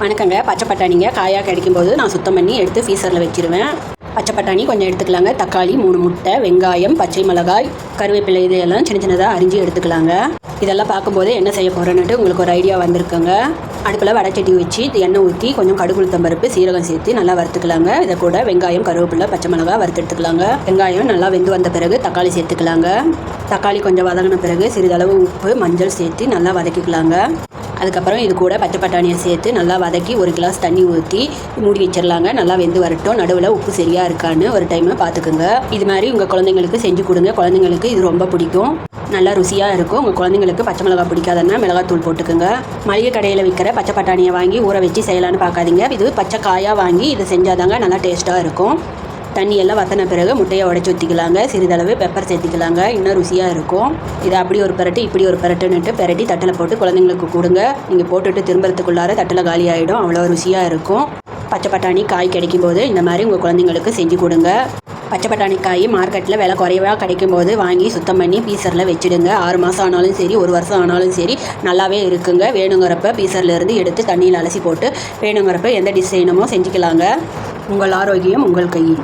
வணக்கங்க. பச்சை பட்டாணிங்க காயாக கிடைக்கும்போது நான் சுத்தம் பண்ணி எடுத்து ஃப்ரீசரில் வச்சுருவேன். பச்சை பட்டாணி கொஞ்சம் எடுத்துக்கலாங்க. தக்காளி 3 முட்டை, வெங்காயம், பச்சை மிளகாய், கருவேப்பிலை இதையெல்லாம் சின்ன சின்னதாக அரிஞ்சு எடுத்துக்கலாங்க. இதெல்லாம் பார்க்கும்போது என்ன செய்ய போகிறேன்னுட்டு உங்களுக்கு ஒரு ஐடியா வந்திருக்குங்க. அடுப்பில் வடைச்சட்டி வச்சு எண்ணெய் ஊற்றி கொஞ்சம் கடுகு உளுத்தம் பருப்பு சீரகம் சேர்த்து நல்லா வறுத்துக்கலாங்க. இதை கூட வெங்காயம், கருவேப்பிலை, பச்சை மிளகாய் வறுத்து எடுத்துக்கலாங்க. வெங்காயம் நல்லா வெந்து வந்த பிறகு தக்காளி சேர்த்துக்கலாங்க. தக்காளி கொஞ்சம் வதங்கின பிறகு சிறிதளவு உப்பு, மஞ்சள் சேர்த்து நல்லா வதக்கிக்கலாங்க. அதுக்கப்புறம் இது கூட பச்சை பட்டாணியை சேர்த்து நல்லா வதக்கி 1 கிளாஸ் தண்ணி ஊற்றி மூடி வச்சிடலாங்க. நல்லா வெந்து வரட்டும். நடுவில் உப்பு சரியாக இருக்கான்னு ஒரு டைம் பார்த்துக்குங்க. இது மாதிரி உங்கள் குழந்தைங்களுக்கு செஞ்சு கொடுங்க. குழந்தைங்களுக்கு இது ரொம்ப பிடிக்கும், நல்லா ருசியாக இருக்கும். உங்கள் குழந்தைங்களுக்கு பச்சை மிளகாய் பிடிக்காதுன்னா மிளகாத்தூள் போட்டுக்குங்க. மளிகை கடையில் விற்கிற பச்சை பட்டாணியை வாங்கி ஊற வச்சு செய்யலான்னு பார்க்காதீங்க. இது பச்சை காயாக வாங்கி இதை செஞ்சாதாங்க நல்லா டேஸ்ட்டாக இருக்கும். தண்ணியெல்லாம் வற்றின பிறகு முட்டையை உடச்சி ஊற்றிக்கலாங்க. சிறிதளவு பெப்பர் சேர்த்திக்கலாங்க. இன்னும் ருசியாக இருக்கும். இதை அப்படி ஒரு பரட்டு இப்படி ஒரு பரட்டுன்னுட்டு பெரட்டி தட்டில் போட்டு குழந்தைங்களுக்கு கொடுங்க. நீங்கள் போட்டுட்டு திரும்புறதுக்குள்ளார தட்டில் காலி ஆகிடும். அவ்வளோ ருசியாக இருக்கும். பச்சை பட்டாணி காய் கிடைக்கும் போது இந்த மாதிரி உங்கள் குழந்தைங்களுக்கு செஞ்சு கொடுங்க. பச்சை பட்டாணி காய் மார்க்கெட்டில் விலை குறைவாக கிடைக்கும் போது வாங்கி சுத்தம் பண்ணி பீசரில் வச்சுடுங்க. 6 மாதம் ஆனாலும் சரி, 1 வருஷம் ஆனாலும் சரி, நல்லாவே இருக்குங்க. வேணுங்கிறப்ப பீசர்லேருந்து எடுத்து தண்ணியில் அலசி போட்டு வேணுங்கிறப்ப எந்த டிசைனுமோ செஞ்சுக்கலாங்க. உங்கள் ஆரோக்கியம் உங்கள் கையில்.